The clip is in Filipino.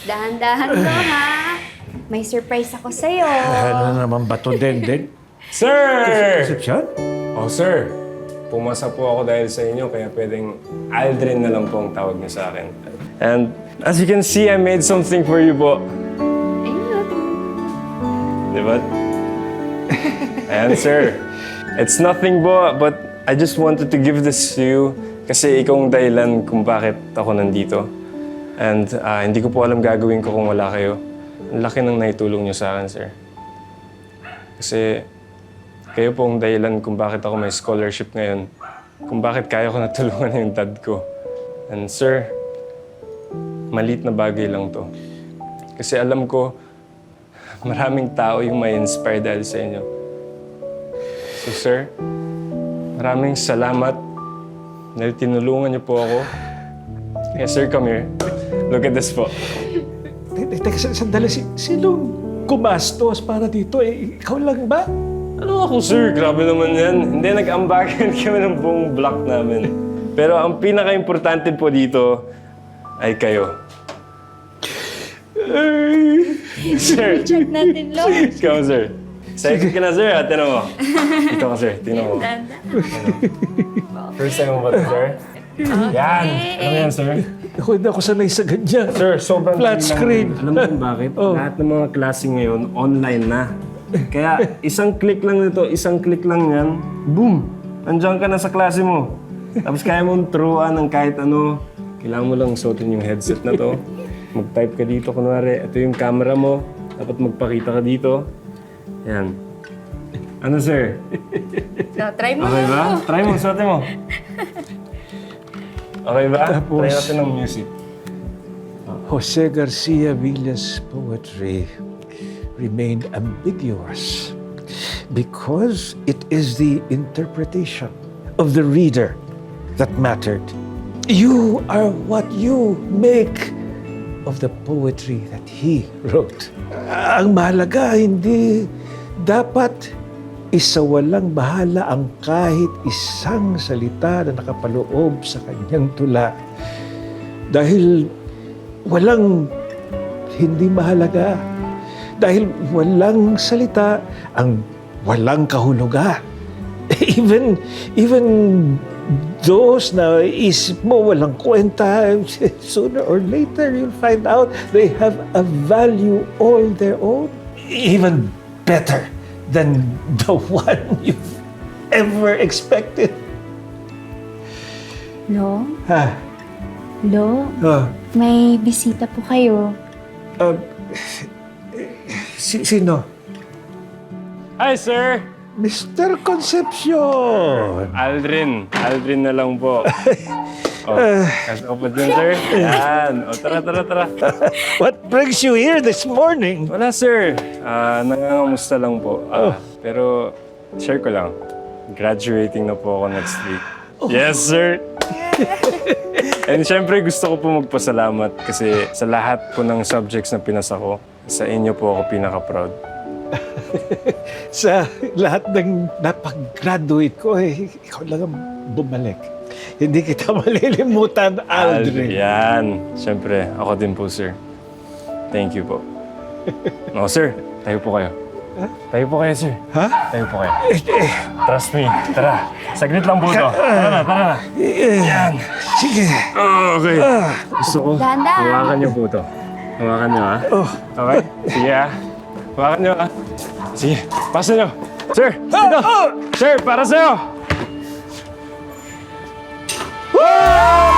Dahan-dahan mo, ha? May surprise ako sa'yo. Ano naman ba ito, Den? Sir! Reception? Oh, sir. Pumasa po ako dahil sa inyo, kaya pwedeng Aldrin na lang po ang tawag niyo sa akin. And as you can see, I made something for you po. Ayun. Diba? Ayan, sir. It's nothing po, but I just wanted to give this to you kasi ikaw ang dahilan kung bakit ako nandito. And hindi ko po alam gagawin ko kung wala kayo. Ang laki ng naitulong niyo sa akin, sir. Kasi kayo po ang dahilan kung bakit ako may scholarship ngayon. Kung bakit kaya ko natulungan yung dad ko. And sir, maliit na bagay lang to. Kasi alam ko, maraming tao yung may inspire dahil sa inyo. So sir, maraming salamat dahil tinulungan niyo po ako. Yes sir, come here. Look at this po. Teka, sandali. Sinong gumastos para dito? Ikaw lang ba? Ano ako, sir? Grabe naman yan. Hindi, nag-ambagan kami ng buong block namin. Pero ang pinaka-importante po dito ay kayo. Sir, Check natin, Lo. come, sir. Excited ka na, sir. Tinan mo. Ito ka, sir. Tingnan mo. First time mo ba ito, sir? Yan. Ano yan, sir? Ako hindi ako sanay sa ganyan. Sir, sobrang Flat dali lang. screen. Alam mo kung bakit? Oh. Lahat ng mga klase ngayon, online na. Kaya isang click lang nito, isang click lang yan, boom! Andiyan ka na sa klase mo. Tapos kaya mong turuan ng kahit ano. Kailangan mo lang suotin yung headset na to. Mag-type ka dito, kunwari, ito yung camera mo. Dapat magpakita ka dito. Yan. Ano, sir? So, try mo. Okay ba? Try mo, suotin mo. Okay ba? Tapos- Try natin ng music. Jose Garcia Villa's poetry remained ambiguous because it is the interpretation of the reader that mattered. You are what you make of the poetry that he wrote. Ang mahalaga, hindi dapat isawalang bahala ang kahit isang salita na nakapaloob sa kanyang tula. Dahil walang hindi mahalaga. Dahil walang salita ang walang kahulugan. Even those na isip mo walang kwenta, sooner or later you'll find out they have a value all their own. Even better than the one you've ever expected. Lo? Ha? Lo? May bisita po kayo. Sino? Hi, sir! Mr. Concepcion! Aldrin. Aldrin na lang po. Kasama pa dyan, sir. Yan. O, tara. What brings you here this morning? Wala, sir. Nangangamusta lang po. Pero, share ko lang. Graduating na po ako next week. Yes, sir! And syempre, gusto ko po magpasalamat kasi sa lahat po ng subjects na pinasa ko, sa inyo po ako pinaka-proud. Sa lahat ng napag-graduate ko, ikaw lang ang bumalik. Hindi kita malilimutan, Aldrin. Yan. Syempre, ako din po, sir. Thank you po. No, sir. Tayo po kayo. Tayo po kayo, sir. Ha? Tayo po kayo. Trust me. Tara. Saglit lang po ito. Tara na. Yan. Sige. Okay. Gusto ko, Dahan-dahan. hawakan niyo po ito. Hawakan niyo, ha? Okay? Sige, ha? Hawakan niyo, ha? Sige, pasa niyo. Sir, ito. Sir, para sa'yo. Woo!